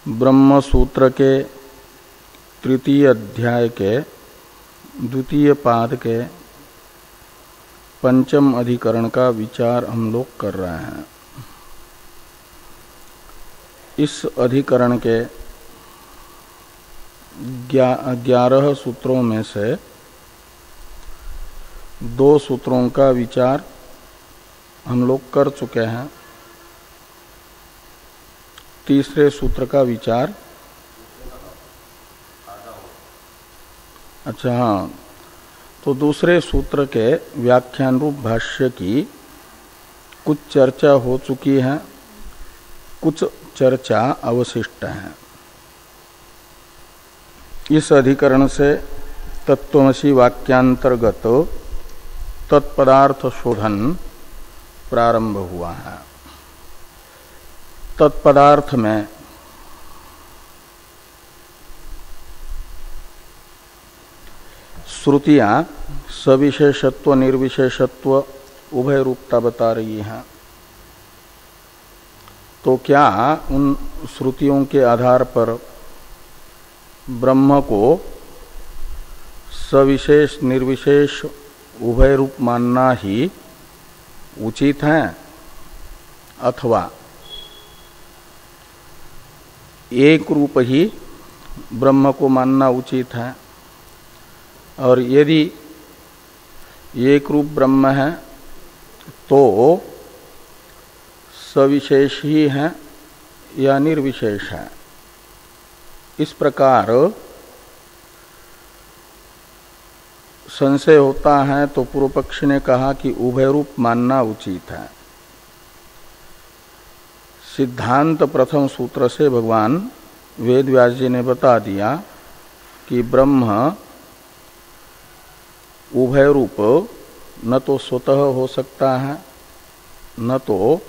ब्रह्म सूत्र के तृतीय अध्याय के द्वितीय पाद के पंचम अधिकरण का विचार हम लोग कर रहे हैं। इस अधिकरण के 11 सूत्रों में से 2 सूत्रों का विचार हम लोग कर चुके हैं। तीसरे सूत्र का विचार अच्छा हाँ, तो दूसरे सूत्र के व्याख्यान रूप भाष्य की कुछ चर्चा हो चुकी है, कुछ चर्चा अवशिष्ट है। इस अधिकरण से तत्त्वमसि वाक्यांतर्गत तत्पदार्थ शोधन प्रारंभ हुआ है। तत्पदार्थ में श्रुतियां सविशेषत्व निर्विशेषत्व उभय रूपता बता रही हैं। तो क्या उन श्रुतियों के आधार पर ब्रह्म को सविशेष निर्विशेष उभय रूप मानना ही उचित है, अथवा एक रूप ही ब्रह्म को मानना उचित है? और यदि एक रूप ब्रह्म है तो सविशेष ही है या निर्विशेष है? इस प्रकार संशय होता है तो पूर्व पक्ष ने कहा कि उभय रूप मानना उचित है। सिद्धांत प्रथम सूत्र से भगवान वेद व्यास जी ने बता दिया कि ब्रह्म उभय रूप न तो स्वतः हो सकता है न तो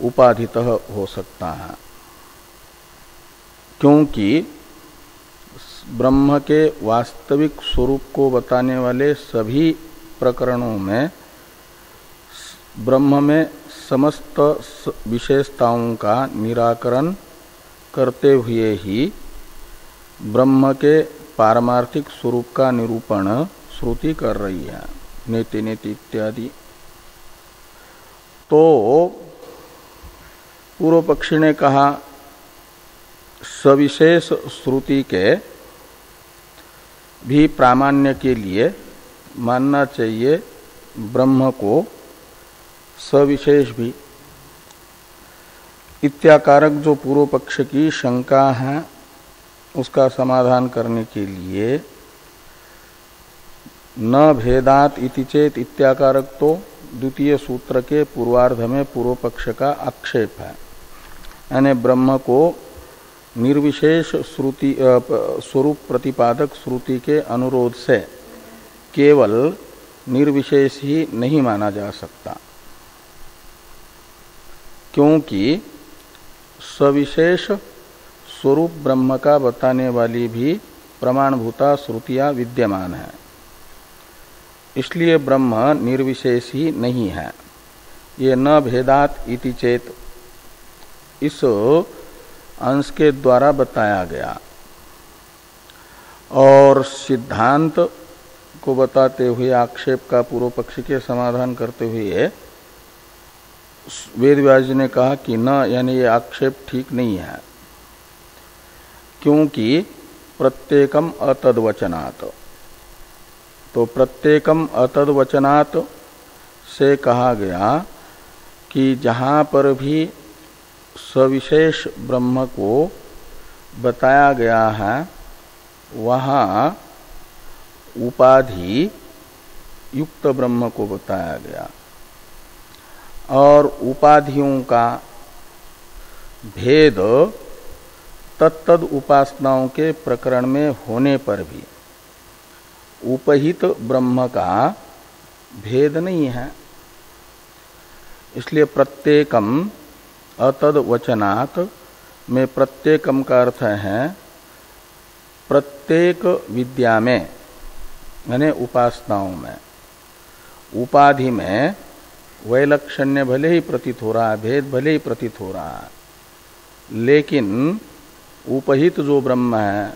उपाधितः हो सकता है, क्योंकि ब्रह्म के वास्तविक स्वरूप को बताने वाले सभी प्रकरणों में ब्रह्म में समस्त विशेषताओं का निराकरण करते हुए ही ब्रह्म के पारमार्थिक स्वरूप का निरूपण श्रुति कर रही है, नेति नेति इत्यादि। तो पूर्व पक्षी ने कहा सविशेष श्रुति के भी प्रामाण्य के लिए मानना चाहिए ब्रह्म को सविशेष भी। इत्याकारक जो पूर्व पक्ष की शंका है उसका समाधान करने के लिए न भेदात इति चेत इत्याकारक तो द्वितीय सूत्र के पूर्वार्ध में पूर्व पक्ष का आक्षेप है। यानी ब्रह्म को निर्विशेष श्रुति स्वरूप प्रतिपादक श्रुति के अनुरोध से केवल निर्विशेष ही नहीं माना जा सकता, क्योंकि सविशेष स्वरूप ब्रह्म का बताने वाली भी प्रमाणभूता श्रुतियां विद्यमान है। इसलिए ब्रह्म निर्विशेष ही नहीं है। ये न भेदात इति चेत इस अंश के द्वारा बताया गया। और सिद्धांत को बताते हुए आक्षेप का पूर्व पक्षी के समाधान करते हुए वेद व्यास जी ने कहा कि न, यानी ये आक्षेप ठीक नहीं है, क्योंकि प्रत्येकम अतद्वचनात्। तो प्रत्येकम अतद्वचनात् से कहा गया कि जहाँ पर भी सविशेष ब्रह्म को बताया गया है वहाँ उपाधि युक्त ब्रह्म को बताया गया, और उपाधियों का भेद तत्तद उपासनाओं के प्रकरण में होने पर भी उपहित ब्रह्म का भेद नहीं है। इसलिए प्रत्येकम अतद वचनात् में प्रत्येकम का अर्थ है प्रत्येक विद्या में, यानी उपासनाओं में। उपाधि में वैलक्षण्य भले ही प्रतीत हो रहा है, भेद भले ही प्रतीत हो रहा है, लेकिन उपहित जो ब्रह्म है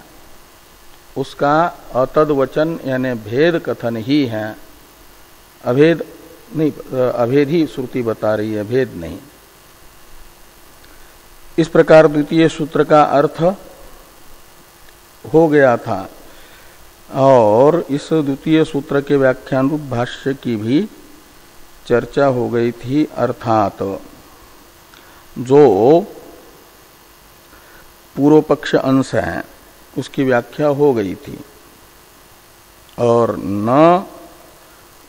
उसका अतद्वचन यानी भेद कथन ही है, अभेद नहीं, अभेद ही श्रुति बता रही है, भेद नहीं। इस प्रकार द्वितीय सूत्र का अर्थ हो गया था और इस द्वितीय सूत्र के व्याख्यान रूप भाष्य की भी चर्चा हो गई थी। अर्थात जो पूर्व पक्ष अंश है उसकी व्याख्या हो गई थी और न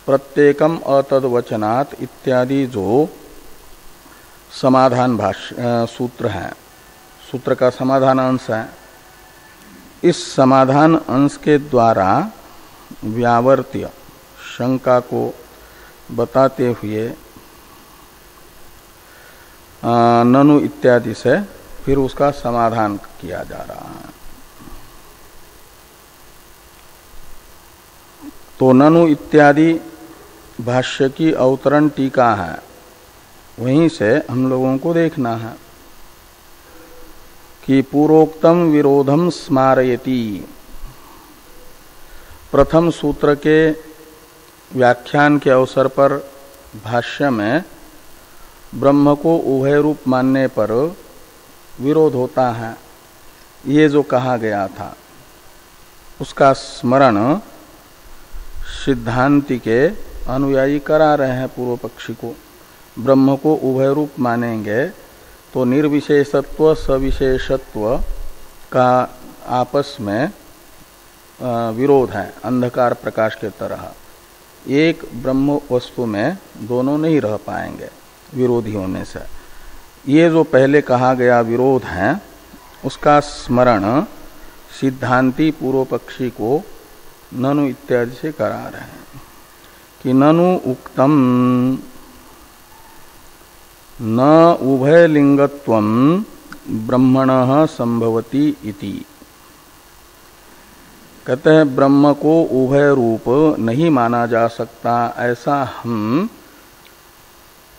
प्रत्येकम अतद्वचनात् इत्यादि जो समाधान भाष्य सूत्र है, सूत्र का समाधान अंश है, इस समाधान अंश के द्वारा व्यावर्त्य शंका को बताते हुए ननु इत्यादि से फिर उसका समाधान किया जा रहा है। तो ननु इत्यादि भाष्य की अवतरण टीका है, वहीं से हम लोगों को देखना है कि पूर्वोक्तम विरोधम स्मारयति, प्रथम सूत्र के व्याख्यान के अवसर पर भाष्य में ब्रह्म को उभय रूप मानने पर विरोध होता है, ये जो कहा गया था उसका स्मरण सिद्धांति के अनुयायी करा रहे हैं पूर्व पक्षी को। ब्रह्म को उभय रूप मानेंगे तो निर्विशेषत्व सविशेषत्व का आपस में विरोध है, अंधकार प्रकाश के तरह। एक ब्रह्म वस्तु में दोनों नहीं रह पाएंगे विरोधी होने से। ये जो पहले कहा गया विरोध है उसका स्मरण सिद्धांति पूर्व पक्षी को ननु इत्यादि से करा रहे हैं कि ननु उक्तम न उभय लिंगत्वम ब्रह्मणः संभवति इति। कहते हैं ब्रह्म को उभय रूप नहीं माना जा सकता, ऐसा हम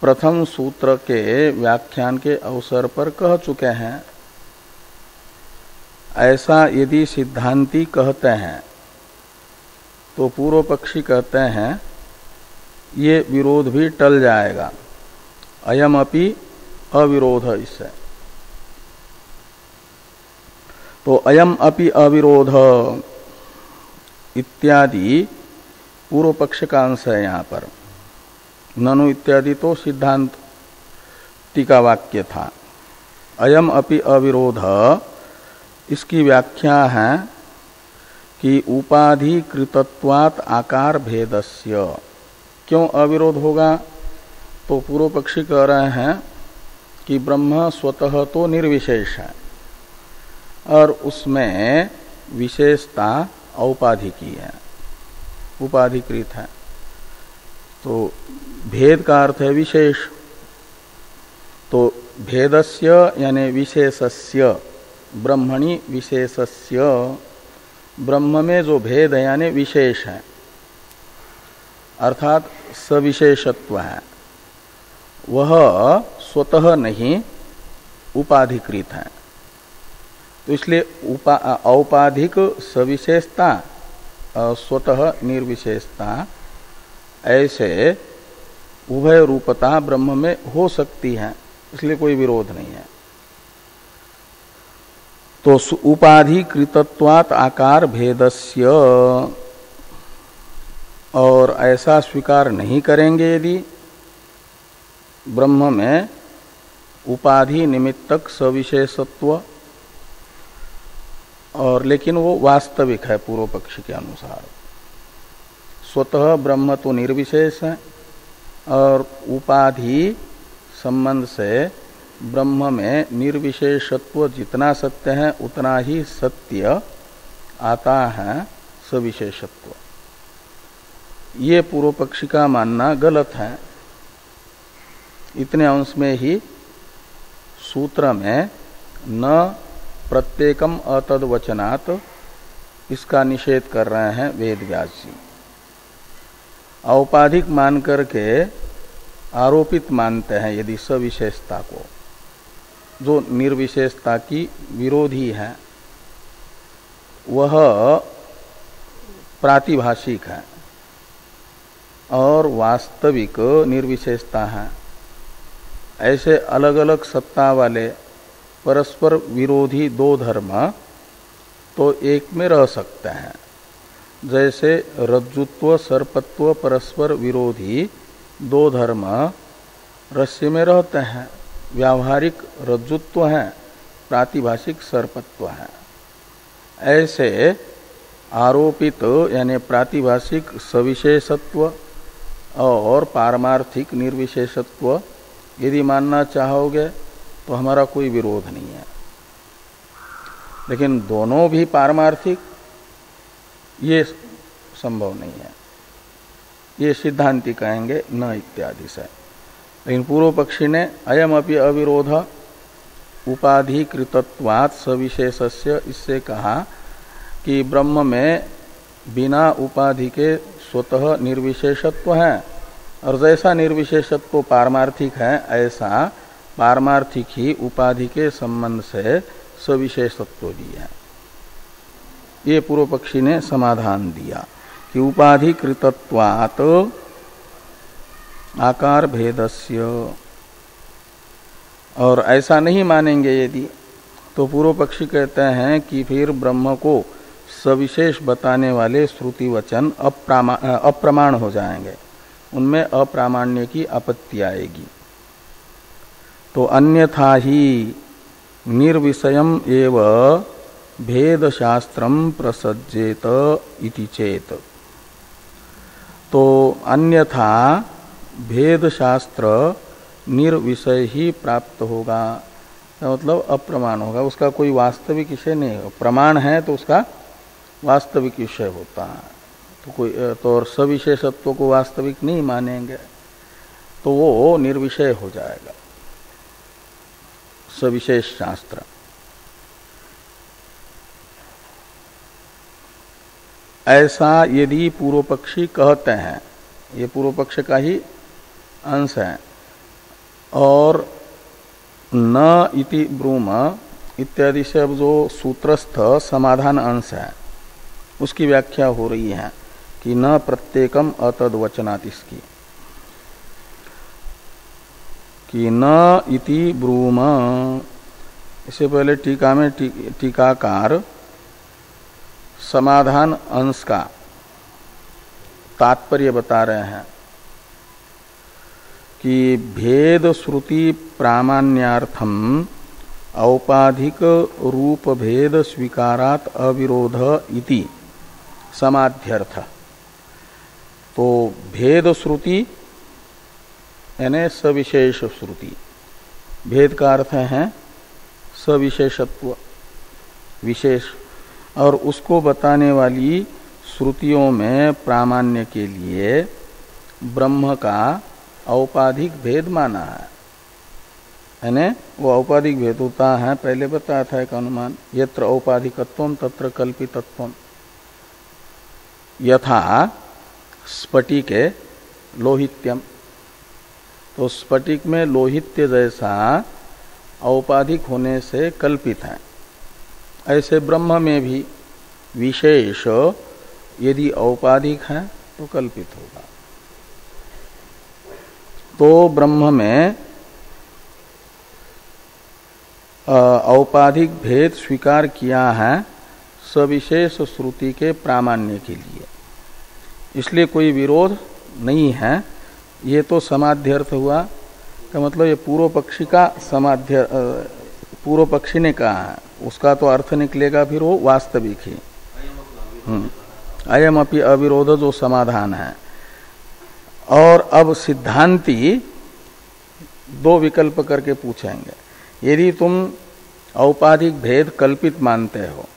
प्रथम सूत्र के व्याख्यान के अवसर पर कह चुके हैं। ऐसा यदि सिद्धांती कहते हैं तो पूर्व पक्षी कहते हैं ये विरोध भी टल जाएगा, अयम अपि अविरोध इससे। तो अयम अपि अविरोध इत्यादि पूर्व पक्ष का अंश है यहाँ पर। ननु इत्यादि तो सिद्धांत टीका वाक्य था। अयम अपि अविरोध इसकी व्याख्या है कि उपाधिकृतत्वात् आकार भेदस्य। क्यों अविरोध होगा? तो पूर्व पक्षी कह रहे हैं कि ब्रह्म स्वतः तो निर्विशेष है और उसमें विशेषता औपाधिकी है, उपाधिकृत है। तो भेद का अर्थ है विशेष। तो भेदस्य यानी विशेषस्य, ब्रह्मणि विशेषस्य, ब्रह्म में जो भेद है यानी विशेष है अर्थात सविशेषत्व है, वह स्वतः नहीं उपाधिकृत है। तो इसलिए औपाधिक सविशेषता स्वतः निर्विशेषता, ऐसे उभय रूपता ब्रह्म में हो सकती है, इसलिए कोई विरोध नहीं है। तो उपाधिकृतत्वात् आकार भेदस्य, और ऐसा स्वीकार नहीं करेंगे यदि ब्रह्म में उपाधि निमित्तक सविशेषत्व, और लेकिन वो वास्तविक है पूर्व पक्ष के अनुसार। स्वतः ब्रह्म तो निर्विशेष है और उपाधि संबंध से ब्रह्म में निर्विशेषत्व जितना सत्य है उतना ही सत्य आता है सविशेषत्व। ये पूर्व पक्षी का मानना गलत है। इतने अंश में ही सूत्र में न प्रत्येकम अतद्वचनात् इसका निषेध कर रहे हैं वेद व्यास जी। औपाधिक मान करके आरोपित मानते हैं यदि सविशेषता को, जो निर्विशेषता की विरोधी है वह प्रातिभाषिक है और वास्तविक निर्विशेषता है। ऐसे अलग अलग सत्ता वाले परस्पर विरोधी दो धर्म तो एक में रह सकते हैं। जैसे रज्जुत्व सर्पत्व परस्पर विरोधी दो धर्म रस्सी में रहते हैं, व्यावहारिक रज्जुत्व है, प्रातिभाषिक सर्पत्व है। ऐसे आरोपित यानी प्रातिभाषिक सविशेषत्व और पारमार्थिक निर्विशेषत्व यदि मानना चाहोगे तो हमारा कोई विरोध नहीं है। लेकिन दोनों भी पारमार्थिक ये संभव नहीं है, ये सिद्धांति कहेंगे न इत्यादि से। लेकिन पूर्व पक्षी ने अयम अपि अविरोध उपाधिकृतत्वात् सविशेषस्य, इससे कहा कि ब्रह्म में बिना उपाधि के स्वतः निर्विशेषत्व है और जैसा निर्विशेषत्व पारमार्थिक है ऐसा पारमार्थिक ही उपाधि के संबंध से सविशेषत्व भी है। ये पूर्व पक्षी ने समाधान दिया कि उपाधिकृतत्वात् आकार भेदस्य, और ऐसा नहीं मानेंगे यदि तो पूर्व पक्षी कहते हैं कि फिर ब्रह्म को सविशेष बताने वाले श्रुति वचन अप्रमाण हो जाएंगे, उनमें अप्रामाण्य की आपत्ति आएगी। तो अन्यथा ही निर्विषयम् एव भेद शास्त्रम प्रसज्जेत इति चेत, तो अन्यथा भेद शास्त्र निर्विषय ही प्राप्त होगा, मतलब अप्रमाण होगा, उसका कोई वास्तविक विषय नहीं होगा। प्रमाण है तो उसका वास्तविक विषय होता है, तो कोई तो और सविशेषत्व को वास्तविक नहीं मानेंगे तो वो निर्विषय हो जाएगा सविशेष शास्त्र। ऐसा यदि पूर्व पक्षी कहते हैं, ये पूर्व पक्ष का ही अंश है, और न इति ब्रूम इत्यादि से अब जो सूत्रस्थ समाधान अंश है उसकी व्याख्या हो रही है कि न प्रत्येकम अतद्वचनात्, इसकी कि न इति ब्रूम। इससे पहले टीका में टीकाकार समाधान अंश का तात्पर्य बता रहे हैं कि भेद श्रुति प्रामाण्यार्थम औपाधिक रूप भेद स्वीकारात अविरोध इति समाध्यर्थ। तो भेद श्रुति यानी सविशेष श्रुति, भेद का अर्थ है सविशेषत्व विशेष, और उसको बताने वाली श्रुतियों में प्रामाण्य के लिए ब्रह्म का औपाधिक भेद माना है। यानी वो औपाधिक भेद होता है, पहले बताया था एक अनुमान, यत्र औपाधिकत्वम तत्र कल्पितत्वम, यथा स्फटिके लोहित्यम। तो स्फटिक में लोहित्य जैसा औपाधिक होने से कल्पित है, ऐसे ब्रह्म में भी विशेष यदि औपाधिक है तो कल्पित होगा। तो ब्रह्म में औपाधिक भेद स्वीकार किया है सविशेष श्रुति के प्रामाण्य के लिए, इसलिए कोई विरोध नहीं है। ये तो समाध्यर्थ हुआ, का मतलब ये पूर्व पक्षी का समाध्य, पूर्व पक्षी ने कहा है, उसका तो अर्थ निकलेगा फिर वो वास्तविक ही। अयम अपि अविरोध जो समाधान है। और अब सिद्धांती दो विकल्प करके पूछेंगे, यदि तुम औपाधिक भेद कल्पित मानते हो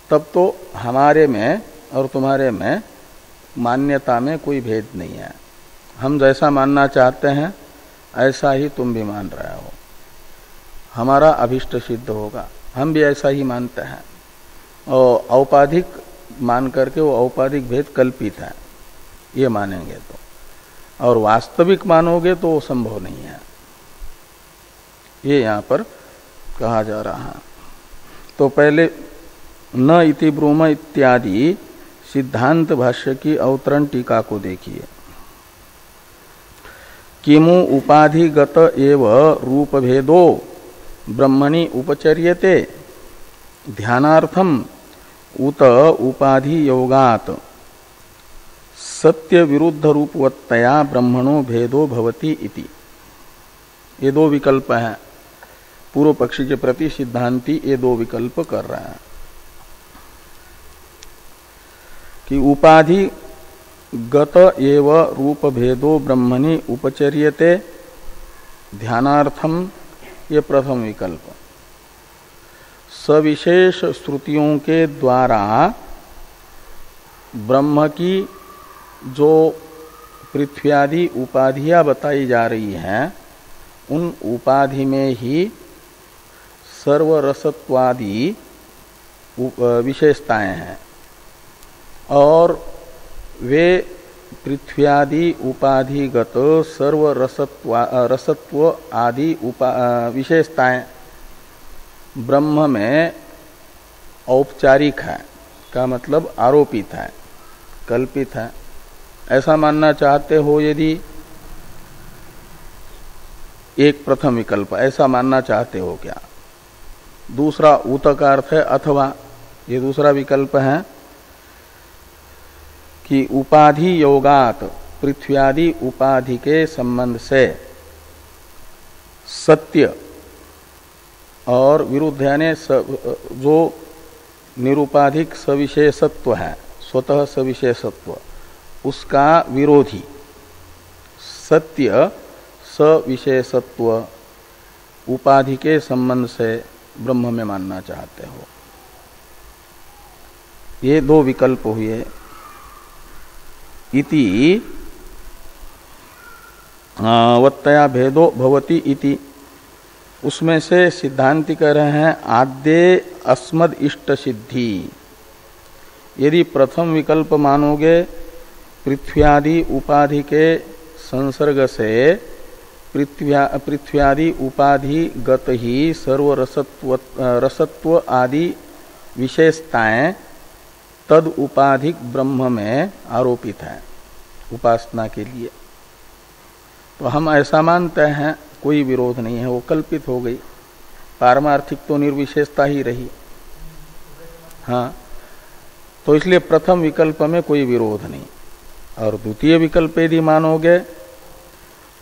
तब तो हमारे में और तुम्हारे में मान्यता में कोई भेद नहीं है, हम जैसा मानना चाहते हैं ऐसा ही तुम भी मान रहे हो, हमारा अभिष्ट सिद्ध होगा, हम भी ऐसा ही मानते हैं। और औपाधिक मान करके वो औपाधिक भेद कल्पित है ये मानेंगे तो, और वास्तविक मानोगे तो वो संभव नहीं है। ये यहाँ पर कहा जा रहा है। तो पहले न इति ब्रूम इत्यादि सिद्धांत भाष्य की अवतरण टीका को देखिए। किमु उपाधिगत एव रूप भेदो ब्रह्मणि उपचर्यते ध्यानार्थम उत उपाधि योगात सत्य विरुद्ध रूपवत्तया ब्रह्मणो भेदो भवति इति। ये दो विकल्प हैं। पूर्व पक्षी के प्रति सिद्धांती ये दो विकल्प कर रहे हैं कि उपाधि गत एव रूप भेदो ब्रह्मणि उपचर्यते ध्यानार्थम, ये प्रथम विकल्प। सविशेष श्रुतियों के द्वारा ब्रह्म की जो पृथ्व्यादि उपाधियां बताई जा रही हैं उन उपाधि में ही सर्वरसत्वादि विशेषताएं हैं और वे पृथ्व्यादि उपाधिगत रसत्व आदि विशेषताएं ब्रह्म में औपचारिक है का मतलब आरोपित है, कल्पित है, ऐसा मानना चाहते हो यदि, एक प्रथम विकल्प ऐसा मानना चाहते हो क्या। दूसरा उत का अर्थ है अथवा, ये दूसरा विकल्प है कि उपाधि योगात पृथ्व्यादि उपाधि के संबंध से सत्य और विरुद्ध यानी जो निरुपाधिक सविशेषत्व है, स्वतः सविशेषत्व, उसका विरोधी सत्य सविशेषत्व उपाधि के संबंध से ब्रह्म में मानना चाहते हो। ये दो विकल्प हुए। इति वत्तया भेदो भवति इति, उसमें से सिद्धांति कह रहे हैं आद्य अस्मद इष्ट सिद्धि। यदि प्रथम विकल्प मानोगे पृथ्व्यादि उपाधि के संसर्ग से पृथ्व्यादि उपाधि गत ही सर्व रसत्व आदि विशेषताएं तद उपाधिक ब्रह्म में आरोपित है उपासना के लिए, तो हम ऐसा मानते हैं, कोई विरोध नहीं है, वो कल्पित हो गई, पारमार्थिक तो निर्विशेषता ही रही। हाँ, तो इसलिए प्रथम विकल्प में कोई विरोध नहीं। और द्वितीय विकल्प यदि मानोगे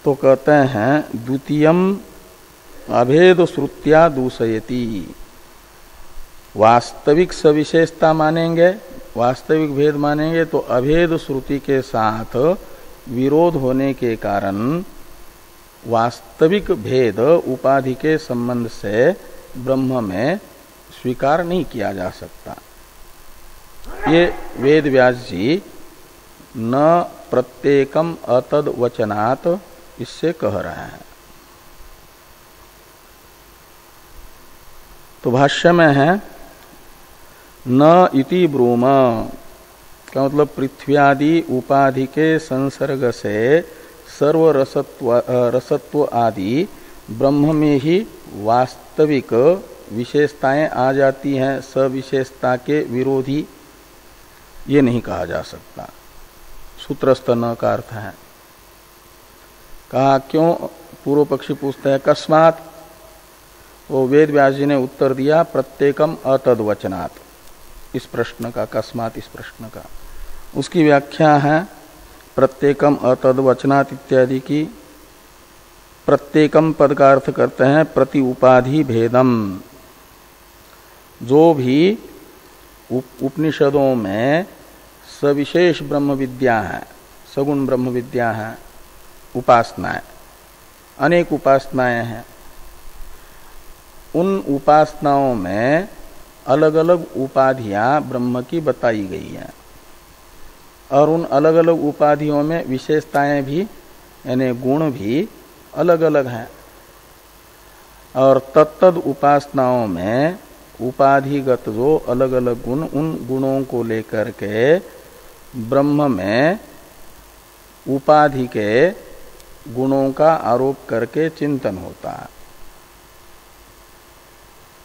तो कहते हैं द्वितीयम अभेद श्रुत्या दूषयति, वास्तविक सविशेषता मानेंगे, वास्तविक भेद मानेंगे तो अभेद श्रुति के साथ विरोध होने के कारण वास्तविक भेद उपाधि के संबंध से ब्रह्म में स्वीकार नहीं किया जा सकता। ये वेद व्यास जी न प्रत्येकम अतद वचनात् इससे कह रहे हैं। तो भाष्य में है न इति ब्रूम का मतलब पृथ्व्यादि उपाधि के संसर्ग से सर्व रसत्व आदि ब्रह्म में ही वास्तविक विशेषताएं आ जाती हैं, सविशेषता के विरोधी, ये नहीं कहा जा सकता। सूत्रस्थ न का अर्थ है। कहा क्यों? पूर्व पक्षी पूछते हैं कस्मात्, वो वेद व्यास जी ने उत्तर दिया प्रत्येकम अतद्वचनात्, इस प्रश्न का, कस्मात् इस प्रश्न का। उसकी व्याख्या है प्रत्येकम अतद्वचनात् इत्यादि की। प्रत्येकम पद का अर्थ करते हैं प्रति उपाधि भेदम, जो भी उपनिषदों में सविशेष ब्रह्म विद्या है, सगुण ब्रह्म विद्या है, उपासनाएं, अनेक उपासनाएं हैं, उन उपासनाओं में अलग अलग उपाधियां ब्रह्म की बताई गई हैं और उन अलग अलग उपाधियों में विशेषताएं भी यानी गुण भी अलग अलग हैं और तत्तद उपासनाओं में उपाधिगत जो अलग अलग गुण, उन गुणों को लेकर के ब्रह्म में उपाधि के गुणों का आरोप करके चिंतन होता है।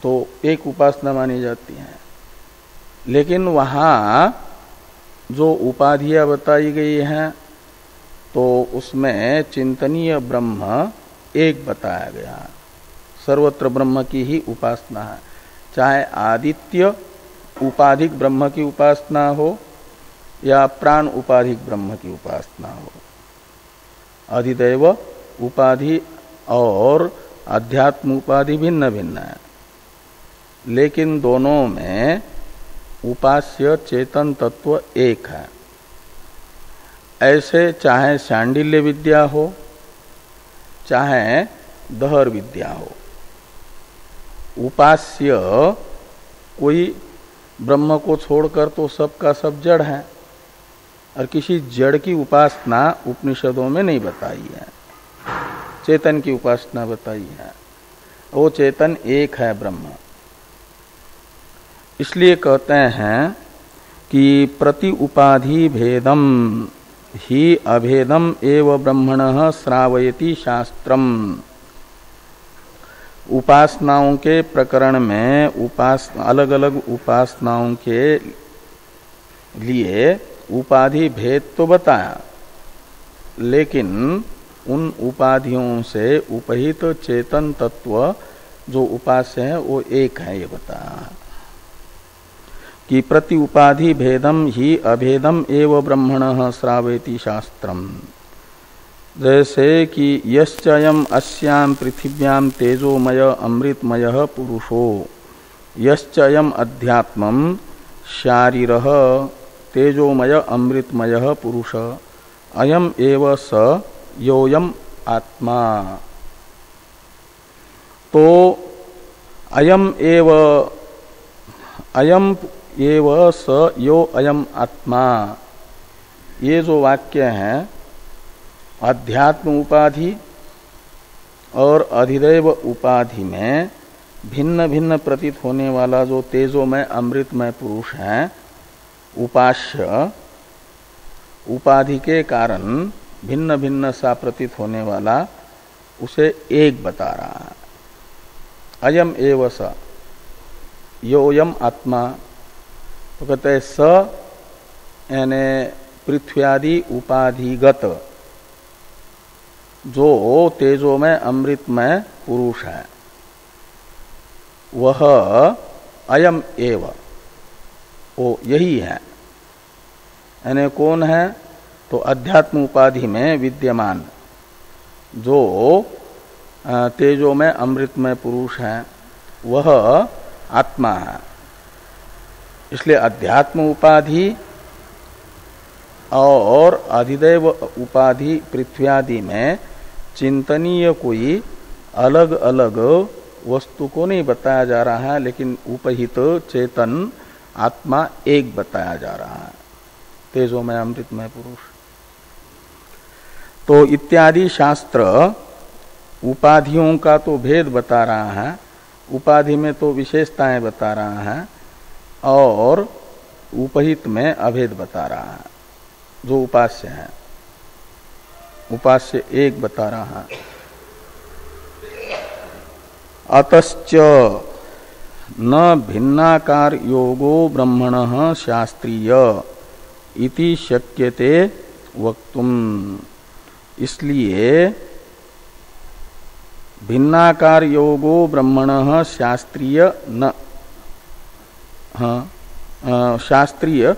तो एक उपासना मानी जाती है। लेकिन वहां जो उपाधियां बताई गई हैं तो उसमें चिंतनीय ब्रह्म एक बताया गया। सर्वत्र ब्रह्म की ही उपासना है, चाहे आदित्य उपाधिक ब्रह्म की उपासना हो या प्राण उपाधिक ब्रह्म की उपासना हो। अधिदैव उपाधि और अध्यात्म उपाधि भिन्न भिन्न है, लेकिन दोनों में उपास्य चेतन तत्व एक है। ऐसे चाहे शांडिल्य विद्या हो चाहे दहर विद्या हो, उपास्य कोई ब्रह्म को छोड़कर तो सबका सब जड़ है, और किसी जड़ की उपासना उपनिषदों में नहीं बताई है, चेतन की उपासना बताई है। वो चेतन एक है ब्रह्म। इसलिए कहते हैं कि प्रति उपाधि भेदम ही अभेदम एव ब्रह्मणः श्रावयति शास्त्रम। उपासनाओं के प्रकरण में अलग अलग उपासनाओं के लिए उपाधि भेद तो बताया, लेकिन उन उपाधियों से उपहित चेतन तत्व जो उपास्य है वो एक है, ये बताया कि प्रति उपाधि भेदम ही अभेदम एव ब्रह्मणः श्रावयति शास्त्रम। जैसे कि यश्चयम् अस्याम पृथिव्याम तेजोमय अमृतमय पुरुषो यश्चयम् अध्यात्मम् शारीरः तेजोमय अमृतमय पुरुष अयम एव स योयम आत्मा। तो अयम एव स यो अयम आत्मा, ये जो वाक्य है अध्यात्म उपाधि और अधिदैव उपाधि में भिन्न भिन्न प्रतीत होने वाला जो तेजोमय अमृतमय पुरुष है, उपास्य उपाधि के कारण भिन्न भिन्न सा प्रतीत होने वाला, उसे एक बता रहा है। अयम एव स योयम आत्मा। तो कहते हैं स यानी पृथ्व्यादि उपाधिगत जो तेजोमय अमृतमय पुरुष है, वह अयम एव, वो यही है। यानी कौन है? तो अध्यात्म उपाधि में विद्यमान जो तेजोमय अमृतमय पुरुष है, वह आत्मा है। इसलिए अध्यात्म उपाधि और अधिदैव उपाधि पृथ्व्यादि में चिंतनीय कोई अलग अलग वस्तु को नहीं बताया जा रहा है, लेकिन उपहित चेतन आत्मा एक बताया जा रहा है, तेजोमय अमृतमय पुरुष। तो इत्यादि शास्त्र उपाधियों का तो भेद बता रहा है, उपाधि में तो विशेषताएं बता रहा है, और उपहित में अभेद बता रहा है। जो उपास्य है, उपास्य एक बता रहा है। अतश्च न भिन्नाकार योगो ब्रह्मणः शास्त्रीय इति शक्यते वक्तुम। इसलिए भिन्नाकार योगो ब्रह्मणः शास्त्रीय न, शास्त्रीय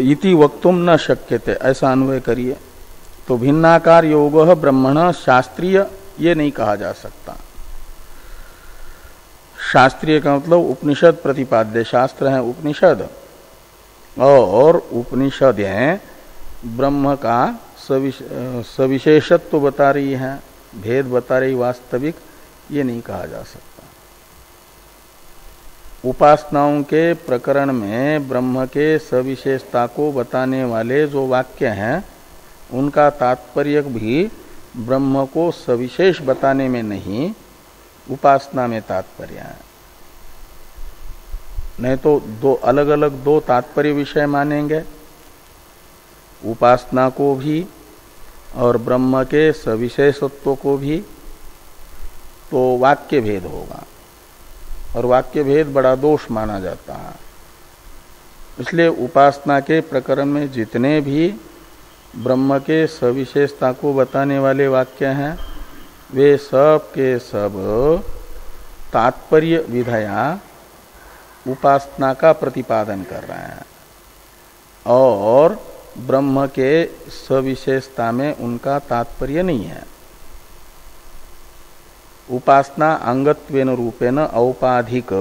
इति वक्तुम न शक्यते, ऐसा अन्वय करिए। तो भिन्नाकार योगः ब्रह्मणः शास्त्रीय ये नहीं कहा जा सकता। शास्त्रीय का मतलब उपनिषद प्रतिपाद्य, शास्त्र है उपनिषद, और उपनिषद है ब्रह्म का सविशेषत्व बता रही है, भेद बता रही वास्तविक, ये नहीं कहा जा सकता। उपासनाओं के प्रकरण में ब्रह्म के सविशेषता को बताने वाले जो वाक्य हैं, उनका तात्पर्य भी ब्रह्म को सविशेष बताने में नहीं, उपासना में तात्पर्य है। नहीं तो दो अलग अलग दो तात्पर्य विषय मानेंगे, उपासना को भी और ब्रह्म के सविशेषत्व को भी। तो वाक्य भेद होगा, और वाक्य भेद बड़ा दोष माना जाता है। इसलिए उपासना के प्रकरण में जितने भी ब्रह्म के सविशेषता को बताने वाले वाक्य हैं वे सब के सब तात्पर्य विधया उपासना का प्रतिपादन कर रहे हैं, और ब्रह्म के सविशेषता में उनका तात्पर्य नहीं है। उपासना अंगत्वेन रूपेण औपाधिक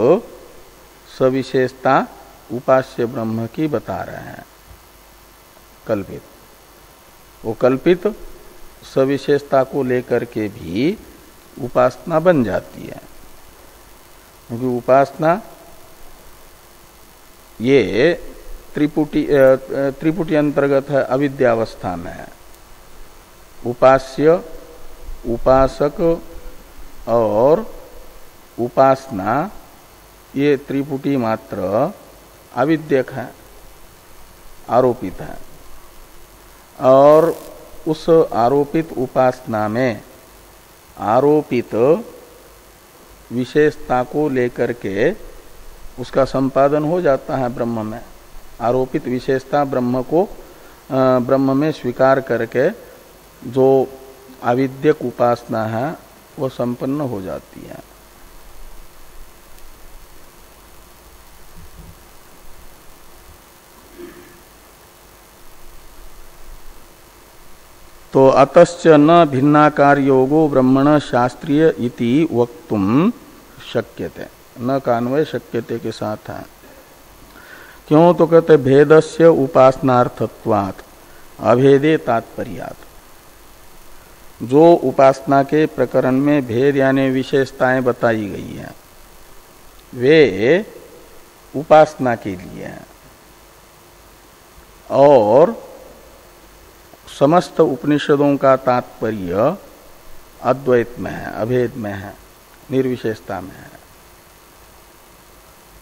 सविशेषता उपास्य ब्रह्म की बता रहे हैं, कल्पित। वो कल्पित सविशेषता को लेकर के भी उपासना बन जाती है, क्योंकि उपासना ये त्रिपुटी अंतर्गत है, अविद्यावस्था में है। उपास्य, उपासक और उपासना ये त्रिपुटी मात्र अविद्यक है, आरोपित है। और उस आरोपित उपासना में आरोपित विशेषता को लेकर के उसका संपादन हो जाता है ब्रह्म में। आरोपित विशेषता ब्रह्म में स्वीकार करके जो अविद्यक उपासना है वो संपन्न हो जाती है। तो अतश्च न भिन्नाकार योगो ब्रह्मण शास्त्रीय इति वक्तुम शक्यते, न कान्वय शक्यते के साथ है। क्यों? तो कहते भेदस्य उपासनार्थत्वात् अभेदे तात्पर्यात्। जो उपासना के प्रकरण में भेद यानी विशेषताएं बताई गई हैं वे उपासना के लिए हैं, और समस्त उपनिषदों का तात्पर्य अद्वैत में है, अभेद में है, निर्विशेषता में है।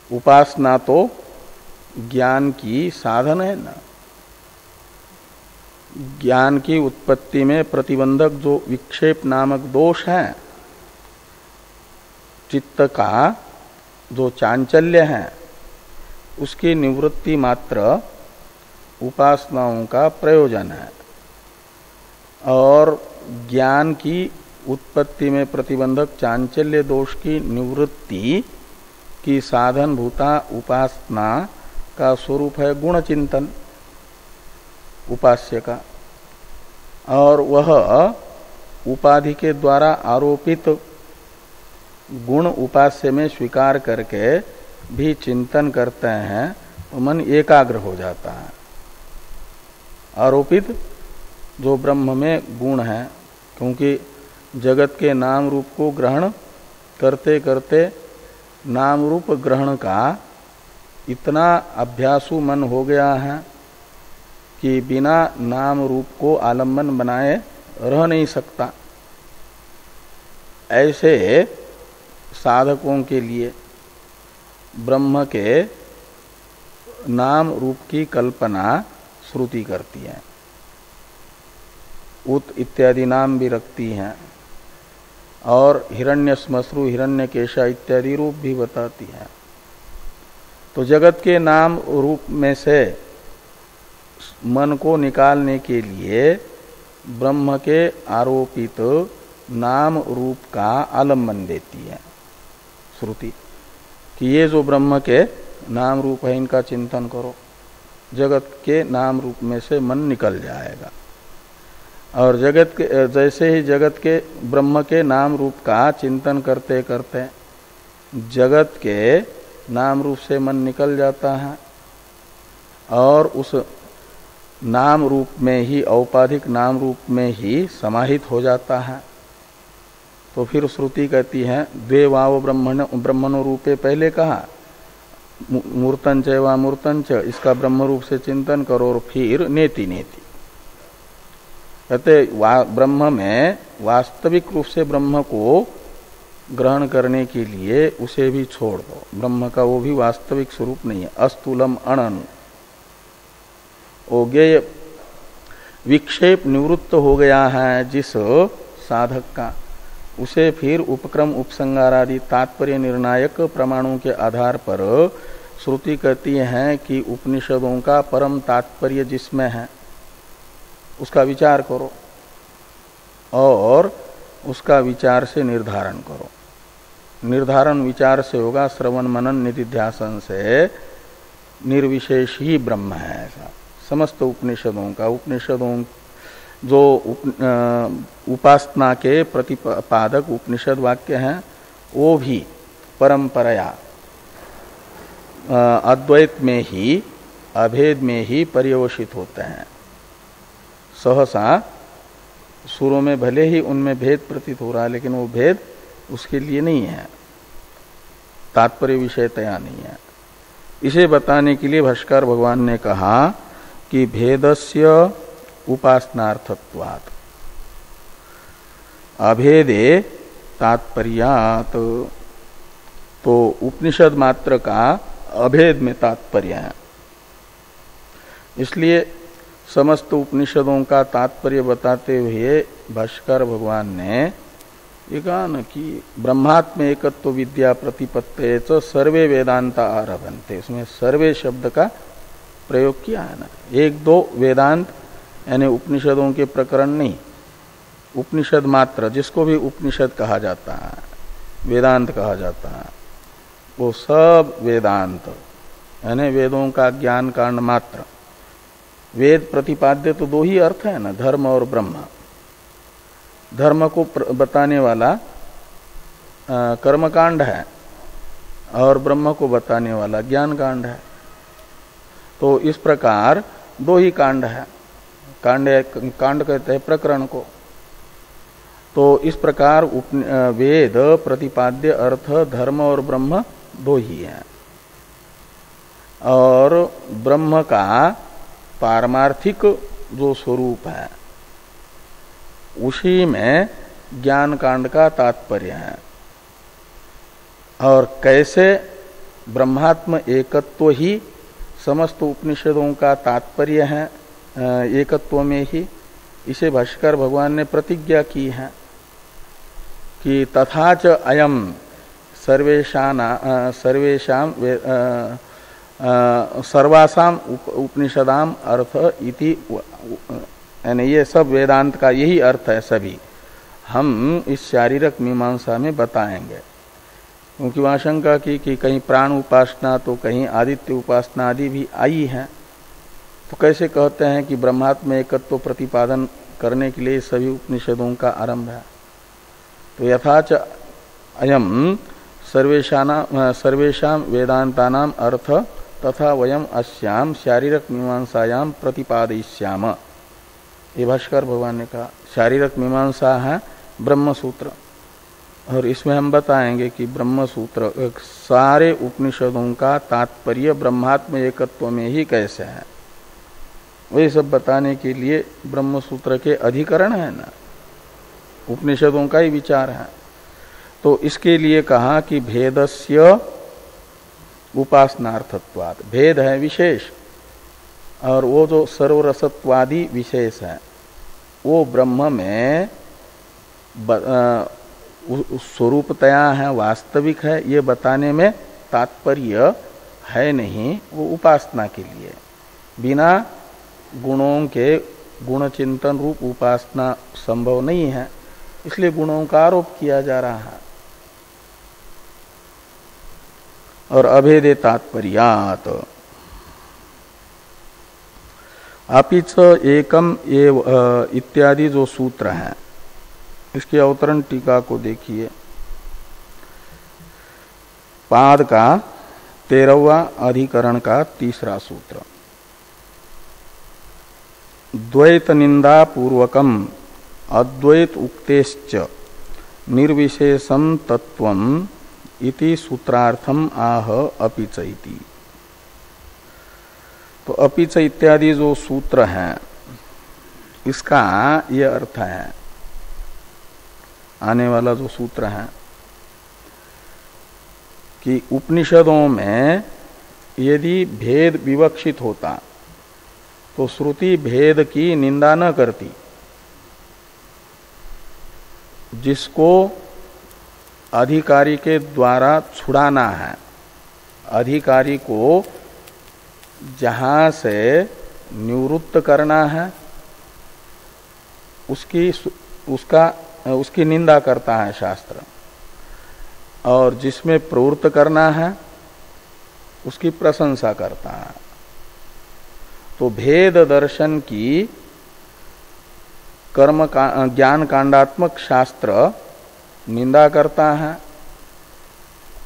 उपासना तो ज्ञान की साधन है ना। ज्ञान की उत्पत्ति में प्रतिबंधक जो विक्षेप नामक दोष है, चित्त का जो चांचल्य है, उसकी निवृत्ति मात्र उपासनाओं का प्रयोजन है। और ज्ञान की उत्पत्ति में प्रतिबंधक चांचल्य दोष की निवृत्ति की साधन भूता उपासना का स्वरूप है गुण चिंतन उपास्य का, और वह उपाधि के द्वारा आरोपित गुण उपास्य में स्वीकार करके भी चिंतन करते हैं तो मन एकाग्र हो जाता है। आरोपित जो ब्रह्म में गुण है, क्योंकि जगत के नाम रूप को ग्रहण करते करते नाम रूप ग्रहण का इतना अभ्यासु मन हो गया है कि बिना नाम रूप को आलम्बन बनाए रह नहीं सकता। ऐसे साधकों के लिए ब्रह्म के नाम रूप की कल्पना श्रुति करती है, उत इत्यादि नाम भी रखती हैं, और हिरण्य श्मश्रु हिरण्यकेशा इत्यादि रूप भी बताती है। तो जगत के नाम रूप में से मन को निकालने के लिए ब्रह्म के आरोपित नाम रूप का आलम्बन देती है श्रुति, कि ये जो ब्रह्म के नाम रूप है इनका चिंतन करो, जगत के नाम रूप में से मन निकल जाएगा। और जगत के जैसे ही जगत के ब्रह्म के नाम रूप का चिंतन करते करते जगत के नाम रूप से मन निकल जाता है, और उस नाम रूप में ही औपाधिक नाम रूप में ही समाहित हो जाता है। तो फिर श्रुति कहती है द्वे वाव ब्रह्मणो रूपे, पहले कहा मूर्तंच व मूर्तंच, इसका ब्रह्म रूप से चिंतन करो, और फिर नेति नेति कहते ब्रह्म में वास्तविक रूप से ब्रह्म को ग्रहण करने के लिए उसे भी छोड़ दो। ब्रह्म का वो भी वास्तविक स्वरूप नहीं है, अस्तूलम अणनु। ज्ञेय विक्षेप निवृत्त हो गया है जिस साधक का, उसे फिर उपक्रम उपसंगार आदि तात्पर्य निर्णायक प्रमाणों के आधार पर श्रुति कहती है कि उपनिषदों का परम तात्पर्य जिसमें है उसका विचार करो और उसका विचार से निर्धारण करो। निर्धारण विचार से होगा, श्रवण मनन निधिध्यासन से निर्विशेष ही ब्रह्म है। ऐसा समस्त उपनिषदों का, उपनिषदों जो उपासना के प्रतिपादक उपनिषद वाक्य हैं वो भी परंपराया अद्वैत में ही, अभेद में ही पर्यवसित होते हैं। सहसा सुरों में भले ही उनमें भेद प्रतीत हो रहा है, लेकिन वो भेद उसके लिए नहीं है, तात्पर्य विषयतया नहीं है। इसे बताने के लिए भाष्कर भगवान ने कहा कि भेदस्य उपासनार्थत्वात् अभेदे तात्पर्यात्, तो उपनिषद मात्र का अभेद में तात्पर्य है। इसलिए समस्त उपनिषदों का तात्पर्य बताते हुए भाष्कर भगवान ने ये कहा न कि ब्रह्मात्म एकत्व विद्या प्रतिपत्ते च सर्वे वेदांता आरभन्ते, उसमें सर्वे शब्द का प्रयोग किया है ना। एक दो वेदांत यानी उपनिषदों के प्रकरण नहीं, उपनिषद मात्र जिसको भी उपनिषद कहा जाता है, वेदांत कहा जाता है, वो सब वेदांत यानी वेदों का ज्ञान कांड मात्र। वेद प्रतिपाद्य तो दो ही अर्थ है ना, धर्म और ब्रह्म। धर्म को बताने वाला कर्म कांड है और ब्रह्म को बताने वाला ज्ञान कांड है। तो इस प्रकार दो ही कांड है, कांड कहते हैं प्रकरण को। तो इस प्रकार वेद प्रतिपाद्य अर्थ धर्म और ब्रह्म दो ही है, और ब्रह्म का पारमार्थिक जो स्वरूप है उसी में ज्ञान कांड का तात्पर्य है। और कैसे ब्रह्मात्म एकत्व ही समस्त उपनिषदों का तात्पर्य है, एकत्व में ही, इसे भाष्कर भगवान ने प्रतिज्ञा की है कि तथा च अयम सर्वासाम उपनिषदाम अर्थ इति, यानी ये सब वेदांत का यही अर्थ है सभी, हम इस शारीरक मीमांसा में बताएंगे। क्योंकि वहाँ शंका की कि कहीं प्राण उपासना तो कहीं आदित्य उपासना आदि भी आई है, तो कैसे कहते हैं कि ब्रह्मात्म एकत्व प्रतिपादन करने के लिए सभी उपनिषदों का आरंभ है। तो यथाच अयम सर्वेषां वेदांतानाम अर्थ तथा वयम अस्याम शारीरक मीमांसायाम प्रतिपादयिष्याम, ये भाष्कर भगवान ने कहा। शारीरक मीमांसा है ब्रह्म सूत्र, और इसमें हम बताएंगे कि ब्रह्म सूत्र सारे उपनिषदों का तात्पर्य ब्रह्मात्म एकत्व में ही कैसे है, वही सब बताने के लिए ब्रह्म सूत्र के अधिकरण है ना, उपनिषदों का ही विचार है। तो इसके लिए कहा कि भेदस्य उपासनार्थत्वात्, भेद है विशेष, और वो जो सर्वरसत्वादि विशेष है वो ब्रह्म में स्वरूपतया है, वास्तविक है, ये बताने में तात्पर्य है नहीं, वो उपासना के लिए। बिना गुणों के गुण चिंतन रूप उपासना संभव नहीं है, इसलिए गुणों का आरोप किया जा रहा है। और अभेदे तात्पर्यात् अपिच एकम एव इत्यादि जो सूत्र हैं, इसके अवतरण टीका को देखिए। पाद का 13वां अधिकरण का 3रा सूत्र, द्वैत निंदा पूर्वकम अद्वैत उक्तेश्च निर्विशेषम तत्वम इति सूत्रार्थम आह अपिच इति। तो अपिच इत्यादि जो सूत्र हैं इसका यह अर्थ है, आने वाला जो सूत्र है कि उपनिषदों में यदि भेद विवक्षित होता तो श्रुति भेद की निंदा न करती। जिसको अधिकारी के द्वारा छुड़ाना है, अधिकारी को जहां से निवृत्त करना है उसकी निंदा करता है शास्त्र, और जिसमें प्रवृत्त करना है उसकी प्रशंसा करता है। तो भेद दर्शन की कर्म का ज्ञान कांडात्मक शास्त्र निंदा करता है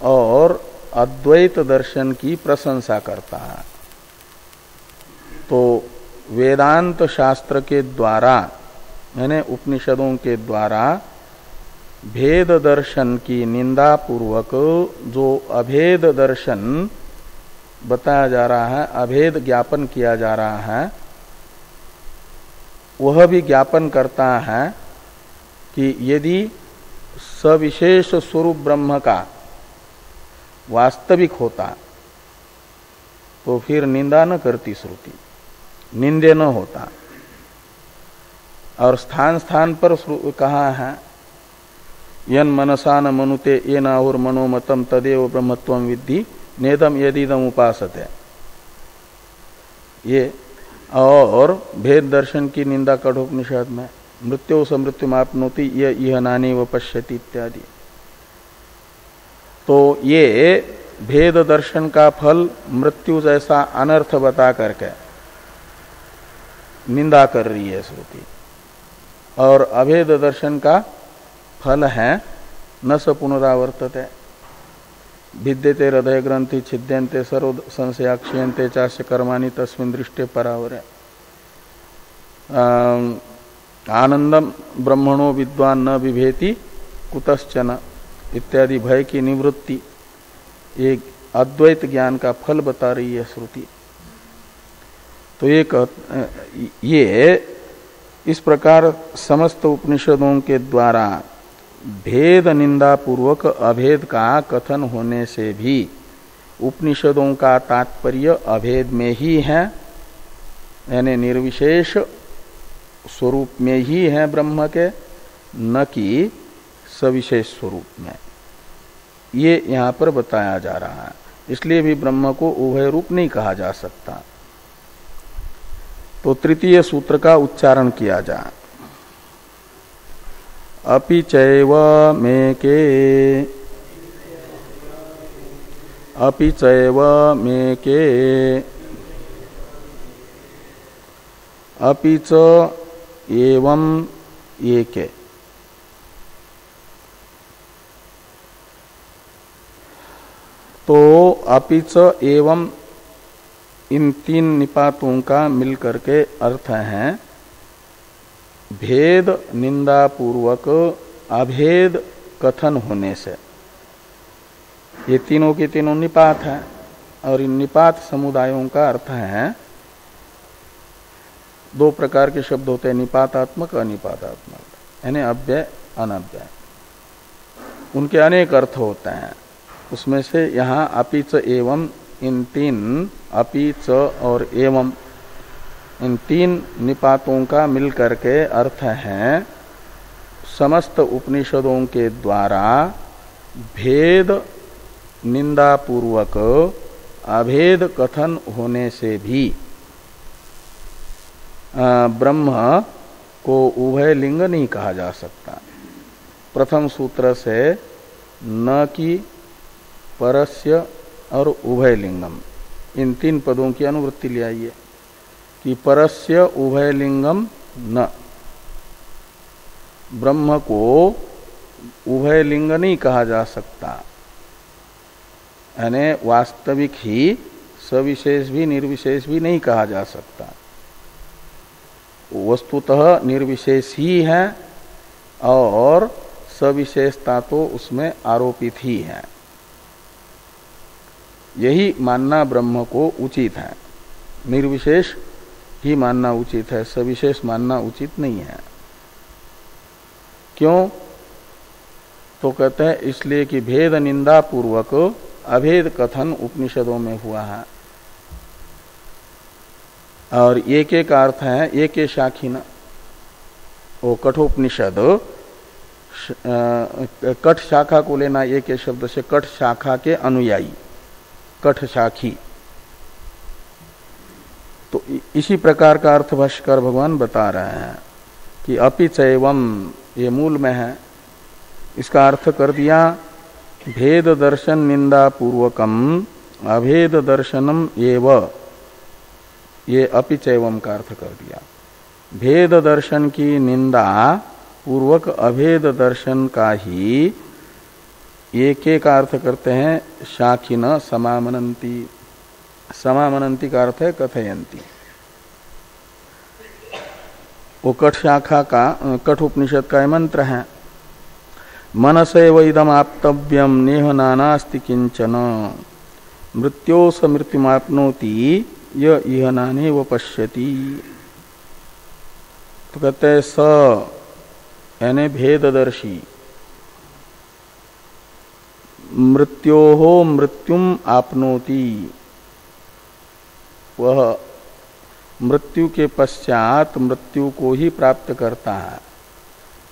और अद्वैत दर्शन की प्रशंसा करता है। तो वेदांत शास्त्र के द्वारा यानी उपनिषदों के द्वारा भेद दर्शन की निंदा पूर्वक जो अभेद दर्शन बताया जा रहा है, अभेद ज्ञापन किया जा रहा है, वह भी ज्ञापन करता है कि यदि सविशेष स्वरूप ब्रह्म का वास्तविक होता तो फिर निंदा न करती श्रुति, निंदे न होता। और स्थान स्थान पर कहा है यन मनसा न मनुते ये नाहुर मनोमतम तदेव ब्रह्मत्वम विद्धि नेदम यदिदम उपासते, ये और भेद दर्शन की निंदा कठोपनिषद में मृत्यु स मृत्यु मापनोति यह नानी व पश्यति इत्यादि। तो ये भेद दर्शन का फल मृत्यु जैसा अनर्थ बता करके निंदा कर रही है श्रुति, और अभेद दर्शन का फल है न स पुनरावर्तते भिद्यते हृदय ग्रंथि छिद्यन्ते सर्व संशया क्षीयन्ते चास्य कर्माणि तस्मिन् दृष्टे परावरे आनंदम ब्रह्मणो विद्वान न बिभेति कुतश्चन इत्यादि भय की निवृत्ति एक अद्वैत ज्ञान का फल बता रही है श्रुति। तो ये इस प्रकार समस्त उपनिषदों के द्वारा भेद निंदा पूर्वक अभेद का कथन होने से भी उपनिषदों का तात्पर्य अभेद में ही है, यानी निर्विशेष स्वरूप में ही है ब्रह्म के, न कि सविशेष स्वरूप में। ये यहाँ पर बताया जा रहा है। इसलिए भी ब्रह्म को उभय रूप नहीं कहा जा सकता। तो तृतीय सूत्र का उच्चारण किया जाए। अपि चैव मेके अपि चैव मेके अपि च एवं एके। तो अपि च एवं इन तीन निपातों का मिलकर के अर्थ है भेद निंदा पूर्वक अभेद कथन होने से। ये तीनों के तीनों निपात है, और इन निपात समुदायों का अर्थ है दो प्रकार के शब्द होते हैं, निपातात्मक अनिपातात्मक, यानी अव्यय अनव्यय। उनके अनेक अर्थ होते हैं। उसमें से यहाँ अपि च एवं, इन तीन अपि च और एवं, इन तीन निपातों का मिलकर के अर्थ है समस्त उपनिषदों के द्वारा भेद निंदा पूर्वक अभेद कथन होने से भी ब्रह्म को उभय लिंग नहीं कहा जा सकता। प्रथम सूत्र से न कि परस्य और उभय लिंगम, इन तीन पदों की अनुवृत्ति ले आइए कि परस्य उभय लिंगम न, ब्रह्म को उभय लिंग नहीं कहा जा सकता, यानी वास्तविक ही सविशेष भी निर्विशेष भी नहीं कहा जा सकता। वस्तुतः निर्विशेष ही है और सविशेषता तो उसमें आरोपित ही है। यही मानना ब्रह्म को उचित है, निर्विशेष ही मानना उचित है, सविशेष मानना उचित नहीं है। क्यों? तो कहते हैं इसलिए कि भेद निंदा पूर्वक अभेद कथन उपनिषदों में हुआ है, और एक एक अर्थ है एक शाखिन। वो कठोपनिषद कठ शाखा को लेना एक शब्द से कठ शाखा के अनुयायी, कठ शाखी। तो इसी प्रकार का अर्थ भाष्यकार भगवान बता रहे हैं कि अपि चैवम, ये मूल में है। इसका अर्थ कर दिया भेद दर्शन निंदा पूर्वकम अभेद दर्शनम एव, ये अपि चैवम का अर्थ कर दिया। भेद दर्शन की निंदा पूर्वक अभेद दर्शन का ही एक का अर्थ करते हैं शाखिन समामनंती। समामनंती का अर्थ है कथयंती। वो कठ शाखा का, कठ उपनिषद का मंत्र है। मनसैव इदम आप्तव्यम नेह नानास्ति किंचन मृत्योस मृत्युमाप्नोति य इह नाने व पश्यति। तो कहते हैं स यानी भेददर्शी मृत्योहो मृत्युम आपनोति, वह मृत्यु के पश्चात मृत्यु को ही प्राप्त करता है।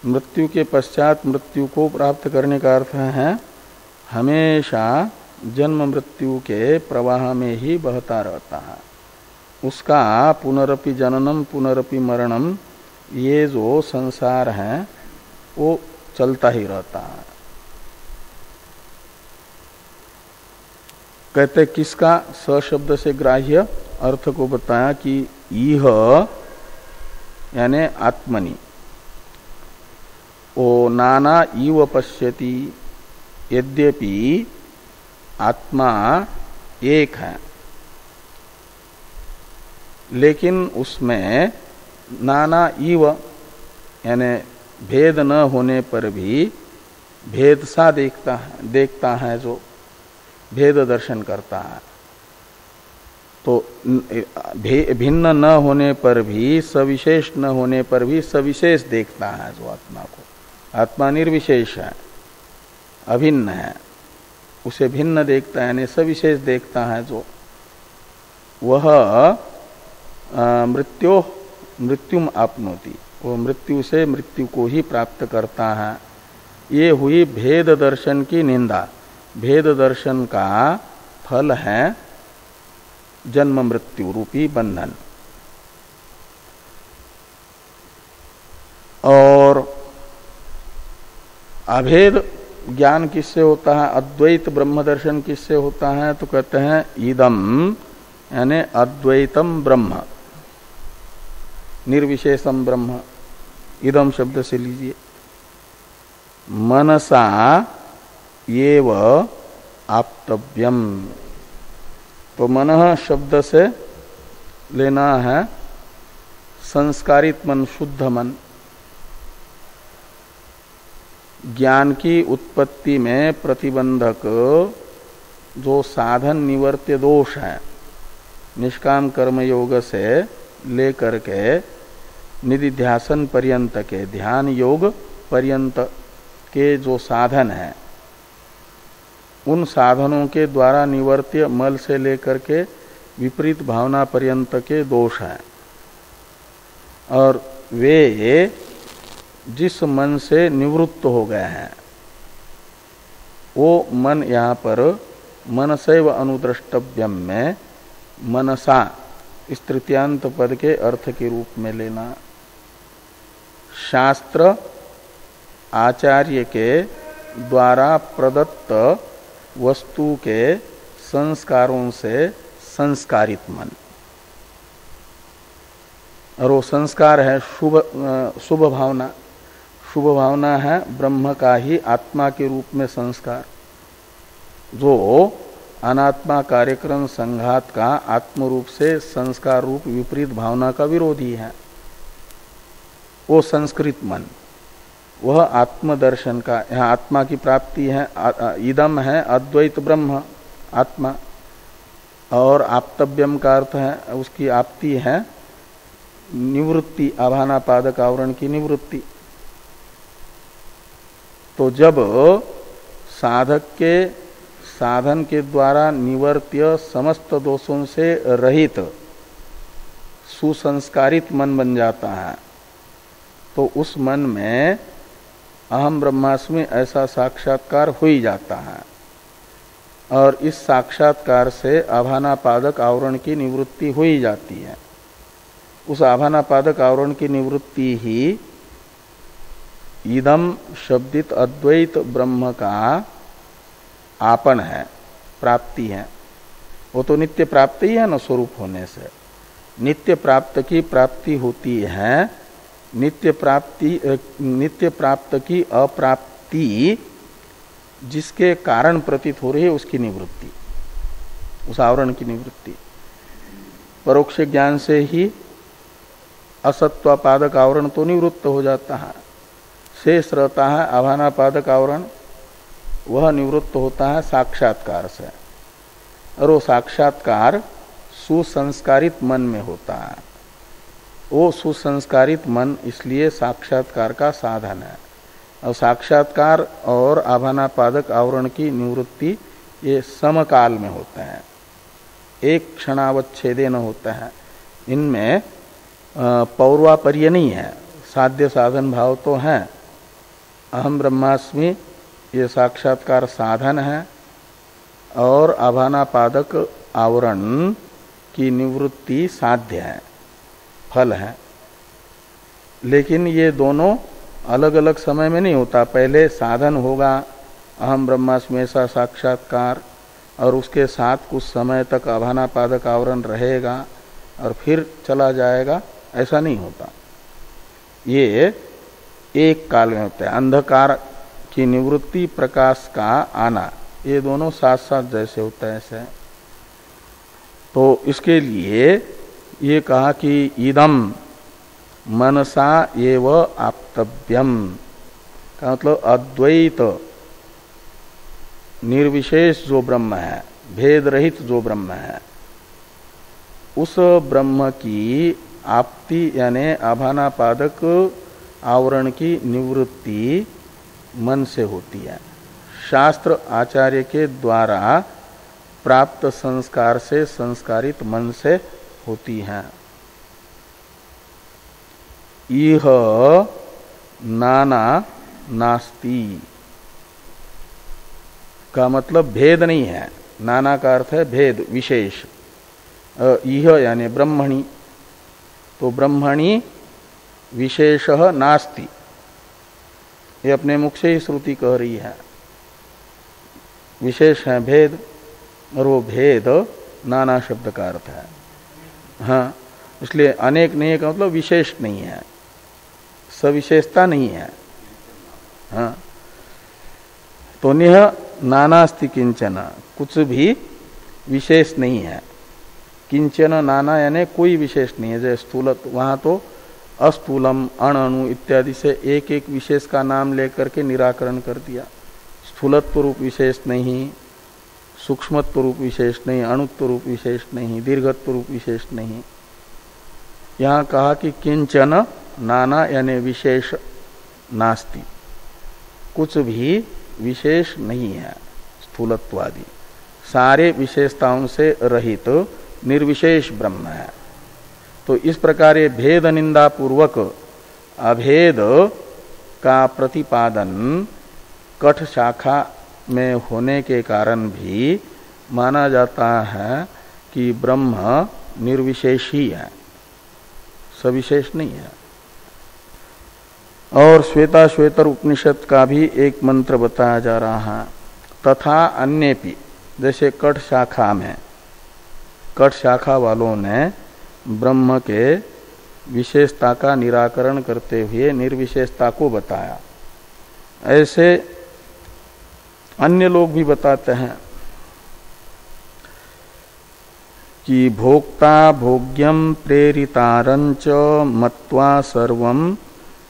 मृत्यु के पश्चात मृत्यु को प्राप्त करने का अर्थ है हमेशा जन्म मृत्यु के प्रवाह में ही बहता रहता है। उसका पुनरपि जननम पुनरपि मरणम, ये जो संसार है वो चलता ही रहता है। कहते किसका, स शब्द से ग्राह्य अर्थ को बताया कि इह यानी आत्मनि, ओ नाना इव पश्यति, यद्यपि आत्मा एक है लेकिन उसमें नाना इव यानी भेद न होने पर भी भेद सा देखता है जो भेद दर्शन करता है। तो भिन्न न होने पर भी, सविशेष न होने पर भी सविशेष देखता है जो आत्मा को। आत्मा निर्विशेष है, अभिन्न है, उसे भिन्न देखता है यानी सविशेष देखता है जो, वह मृत्युम आपनोति, वो मृत्यु से मृत्यु को ही प्राप्त करता है। ये हुई भेद दर्शन की निंदा। भेद दर्शन का फल है जन्म मृत्यु रूपी बंधन। और अभेद ज्ञान किससे होता है, अद्वैत ब्रह्म दर्शन किससे होता है, तो कहते हैं इदम यानी अद्वैतम ब्रह्म, निर्विशेषम ब्रह्म। इदम शब्द से लीजिए, मनसा एव आप्तव्यम। तो मनः शब्द से लेना है संस्कारित मन, शुद्ध मन। ज्ञान की उत्पत्ति में प्रतिबंधक जो साधन निवर्त्य दोष है, निष्काम कर्म योग से लेकर के निधिध्यासन पर्यंत के, ध्यान योग पर्यंत के जो साधन है, उन साधनों के द्वारा निवर्त्य मल से लेकर के विपरीत भावना पर्यंत के दोष हैं। और वे जिस मन से निवृत्त हो गए हैं, वो मन यहाँ पर मनसैव अनुद्रष्टव्यम में मनसा इस तृतीयांत पद के अर्थ के रूप में लेना। शास्त्र आचार्य के द्वारा प्रदत्त वस्तु के संस्कारों से संस्कारित मन, और वो संस्कार है शुभ भावना। शुभ भावना है ब्रह्म का ही आत्मा के रूप में संस्कार, जो अनात्मा कार्यक्रम संघात का आत्म रूप से संस्कार रूप विपरीत भावना का विरोधी है। वो संस्कृत मन, वह आत्मदर्शन का, यहाँ आत्मा की प्राप्ति है। इदम है अद्वैत ब्रह्म आत्मा, और आप्तव्यम का अर्थ है उसकी आप्ति है निवृत्ति, आभानापादक आवरण की निवृत्ति। तो जब साधक के साधन के द्वारा निवर्त्य समस्त दोषों से रहित सुसंस्कारित मन बन जाता है, तो उस मन में अहम ब्रह्मास्मि ऐसा साक्षात्कार हो ही जाता है। और इस साक्षात्कार से आभानापादक आवरण की निवृत्ति हो ही जाती है। उस आभानापादक आवरण की निवृत्ति ही इदम शब्दित अद्वैत ब्रह्म का आपन है, प्राप्ति है। वो तो नित्य प्राप्ति है न, स्वरूप होने से नित्य प्राप्त की प्राप्ति होती है। नित्य प्राप्त की अप्राप्ति जिसके कारण प्रतीत हो रही है उसकी निवृत्ति, उस आवरण की निवृत्ति। परोक्ष ज्ञान से ही असत्वापादक आवरण तो निवृत्त हो जाता है, शेष रहता है आभानापादक आवरण, वह निवृत्त होता है साक्षात्कार से। और वो साक्षात्कार सुसंस्कारित मन में होता है। वो सुसंस्कारित मन इसलिए साक्षात्कार का साधन है। और साक्षात्कार और आभानापादक आवरण की निवृत्ति ये समकाल में होते हैं, एक क्षणावच्छेदेन होता है। इनमें पौर्वापर्य नहीं है, साध्य साधन भाव तो है। अहम ब्रह्मास्मि ये साक्षात्कार साधन है और आभानापादक आवरण की निवृत्ति साध्य है, फल है। लेकिन ये दोनों अलग अलग समय में नहीं होता। पहले साधन होगा अहम ब्रह्मास्मि ऐसा साक्षात्कार, और उसके साथ कुछ समय तक आभानापादक आवरण रहेगा और फिर चला जाएगा, ऐसा नहीं होता। ये एक काल में होता है। अंधकार की निवृत्ति, प्रकाश का आना, ये दोनों साथ साथ जैसे होता है ऐसे। तो इसके लिए ये कहा कि इदम मनसा एव आप्तव्यम का मतलब अद्वैत निर्विशेष जो ब्रह्म है, भेद रहित जो ब्रह्म है, उस ब्रह्म की आपत्ति यानी आभानापादक आवरण की निवृत्ति मन से होती है। शास्त्र आचार्य के द्वारा प्राप्त संस्कार से संस्कारित मन से होती है। इह नाना नास्ति का मतलब भेद नहीं है। नाना का अर्थ है भेद, विशेष। इह यानी ब्रह्मणि, तो ब्रह्मणि विशेष नास्ति, ये अपने मुख से ही श्रुति कह रही है। विशेष है भेद, और वो भेद नाना शब्द का अर्थ है। हाँ, इसलिए अनेक नहीं का मतलब विशेष नहीं है, सविशेषता नहीं है। हाँ, तो निह नानास्ति किंचन, कुछ भी विशेष नहीं है। किंचन नाना यानी कोई विशेष नहीं है। जैसे स्थूलत, वहां तो अस्थूलम, अणु इत्यादि से एक एक विशेष का नाम लेकर के निराकरण कर दिया। स्थूलत्व रूप विशेष नहीं, सूक्ष्मत्व रूप विशेष नहीं, अणुत्व रूप विशेष नहीं, दीर्घत्व रूप विशेष नहीं। यहाँ कहा कि किंचन नाना यानी विशेष नास्ति, कुछ भी विशेष नहीं है। स्थूलत्वादि सारे विशेषताओं से रहित निर्विशेष ब्रह्म है। तो इस प्रकार ये भेद निंदा पूर्वक अभेद का प्रतिपादन कठ शाखा में होने के कारण भी माना जाता है कि ब्रह्म निर्विशेष ही है, सविशेष नहीं है। और श्वेता श्वेतर उपनिषद का भी एक मंत्र बताया जा रहा है। तथा अन्येपि, जैसे कठ शाखा में कठ शाखा वालों ने ब्रह्म के विशेषता का निराकरण करते हुए निर्विशेषता को बताया, ऐसे अन्य लोग भी बताते हैं कि भोक्ता भोग्यम प्रेरितारंच मत्वा सर्वं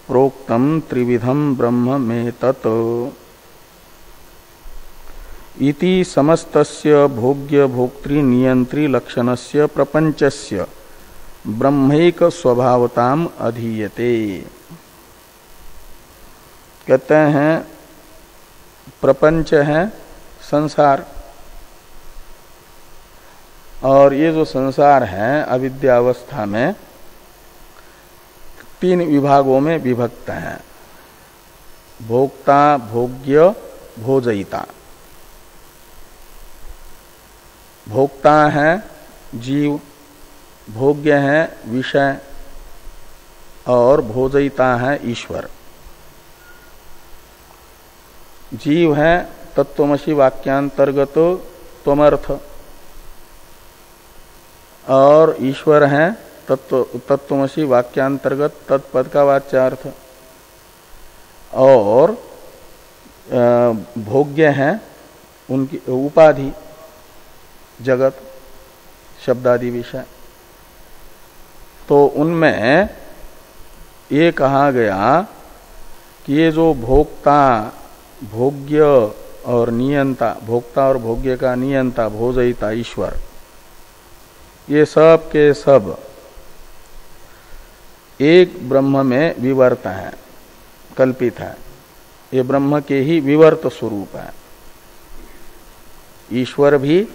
प्रोक्तम त्रिविधम ब्रह्म में तत् इति समस्तस्य भोग्य भोक्तृ नियंत्री लक्षणस्य प्रपंचस्य ब्रह्मैक स्वभावताम अधीयते। कहते हैं प्रपंच है संसार, और ये जो संसार है अविद्यावस्था में 3 विभागों में विभक्त है। भोक्ता भोग्य भोजयिता। भोक्ता है जीव, भोग्य है विषय और भोजयिता है ईश्वर। जीव है तत्वमसि वाक्यांतर्गत त्वमर्थ और ईश्वर है तत्वमसि वाक्यांतर्गत तत्पद का वाच्यार्थ और भोग्य है उनकी उपाधि जगत शब्दादि विषय। तो उनमें ये कहा गया कि ये जो भोक्ता भोग्य और नियंता, भोक्ता और भोग्य का नियंता भोजयिता ईश्वर, ये सब के सब एक ब्रह्म में विवर्त है, कल्पित है। ये ब्रह्म के ही विवर्त स्वरूप है। ईश्वर भी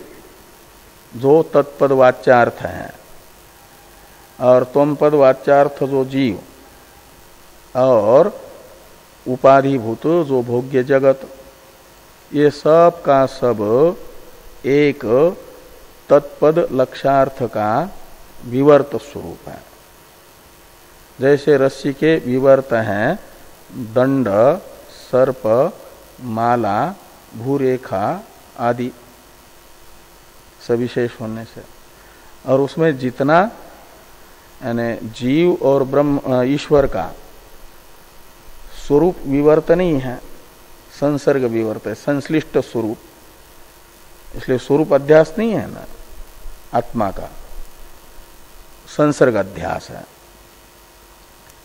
जो तत्पद वाच्यार्थ है और त्वमपद वाच्यार्थ जो जीव और उपाधिभूत जो भोग्य जगत, ये सब का सब एक तत्पद लक्षार्थ का विवर्त स्वरूप है। जैसे रस्सी के विवर्त हैं दंड, सर्प, माला, भूरेखा आदि सविशेष होने से, और उसमें जितना यानी जीव और ब्रह्म ईश्वर का स्वरूप विवर्त नहीं है, संसर्ग विवर्त है, संश्लिष्ट स्वरूप। इसलिए स्वरूप अध्यास नहीं है ना, आत्मा का संसर्ग अध्यास है।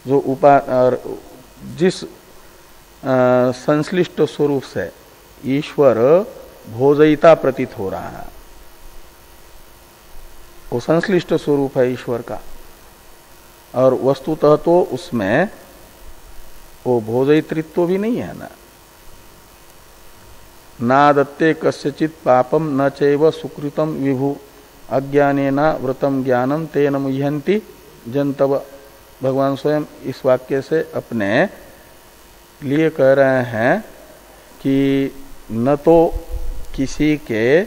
जो और जिस संश्लिष्ट स्वरूप से ईश्वर भोजयिता प्रतीत हो रहा है, वो संश्लिष्ट स्वरूप है ईश्वर का, और वस्तुतः तो उसमें वो भोजयित्रित्व भी नहीं है ना। नादत्ते कस्यचित् पापम न चैव सुकृतम विभु अज्ञानेन व्रतम ज्ञानम तेन मुह्यन्ति जन्तव। भगवान स्वयं इस वाक्य से अपने लिए कह रहे हैं कि न तो किसी के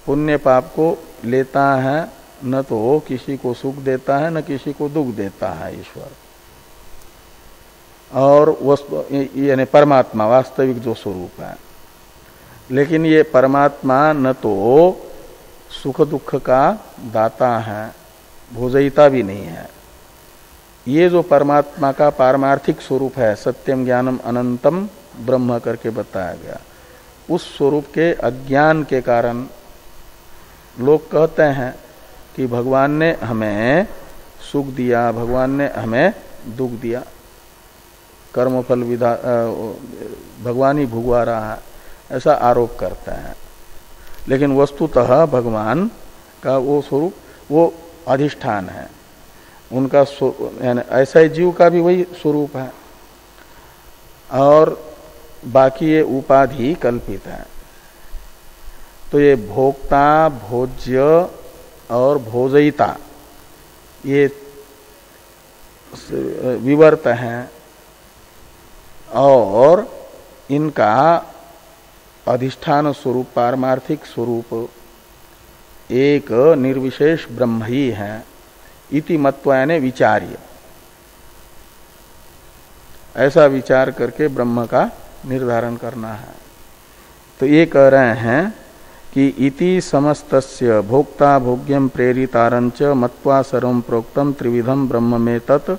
पुण्य पाप को लेता है, न तो किसी को सुख देता है, न किसी को दुख देता है ईश्वर। और वस्तु यानी परमात्मा वास्तविक जो स्वरूप है, लेकिन ये परमात्मा न तो सुख दुख का दाता है, भोजयिता भी नहीं है। ये जो परमात्मा का पारमार्थिक स्वरूप है, सत्यम ज्ञानम अनंतम ब्रह्म करके बताया गया, उस स्वरूप के अज्ञान के कारण लोग कहते हैं कि भगवान ने हमें सुख दिया, भगवान ने हमें दुख दिया, कर्मफल विधा भगवान ही भुगवा रहा है, ऐसा आरोप करते हैं। लेकिन वस्तुतः भगवान का वो स्वरूप, वो अधिष्ठान है उनका, यानी ऐसा ही जीव का भी वही स्वरूप है, और बाकी ये उपाधि कल्पित है। तो ये भोक्ता भोज्य और भोजयिता ये विवर्त हैं, और इनका अधिष्ठान स्वरूप पारमार्थिक स्वरूप एक निर्विशेष ब्रह्म ही है। इति मत्वा ने विचार्य, ऐसा विचार करके ब्रह्म का निर्धारण करना है। तो ये कह रहे हैं कि इति समस्तस्य भोक्ता भोग्यम प्रेरितारंच मत्वा सर्वं प्रोक्तम त्रिविधम ब्रह्म में तत्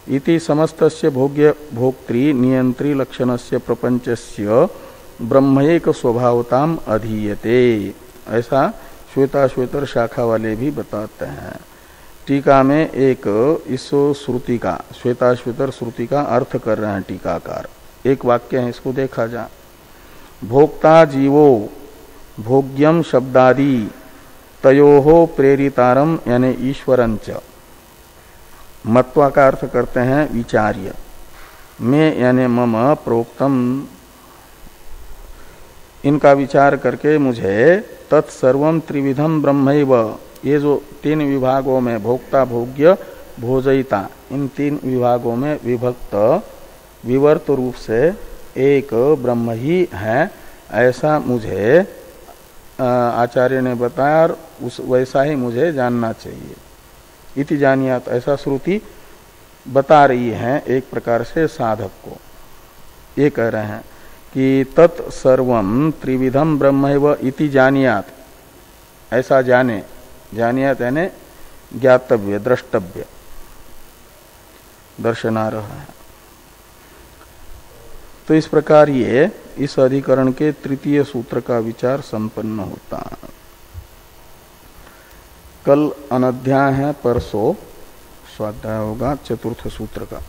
इति समस्तस्य भोग्य भोक्त्री नियंत्री लक्षणस्य प्रपंचस्य ब्रह्मैक स्वभावताम अधीयते। ऐसा श्वेताश्वेतर शाखा वाले भी बताते हैं। टीका में एक इस श्रुति का, श्वेताश्वेतर श्रुति का अर्थ कर रहे हैं टीकाकार। एक वाक्य है, इसको देखा जा। भोक्ता जीवो भोग्यम शब्दादि तयोहो प्रेरितारम यानी ईश्वरंच, मत्वा का अर्थ करते हैं विचार्य, में यानी मम प्रोक्तम, इनका विचार करके मुझे तत्सर्वम त्रिविधम ब्रह्मैव, ये जो तीन विभागों में भोक्ता भोग्य भोजयिता, इन तीन विभागों में विभक्त विवर्त रूप से एक ब्रह्म ही है, ऐसा मुझे आचार्य ने बताया और वैसा ही मुझे जानना चाहिए। इति जानियात, ऐसा श्रुति बता रही है एक प्रकार से साधक को। ये कह रहे हैं कि तत्सर्वम त्रिविधम ब्रह्मैव इति जानियात, ऐसा जाने, जानियात यानी ज्ञातव्य, द्रष्टव्य, दर्शनार्ह है। तो इस प्रकार ये इस अधिकरण के तृतीय सूत्र का विचार संपन्न होता है। कल अनध्याय है, परसों स्वाध्याय होगा चतुर्थ सूत्र का।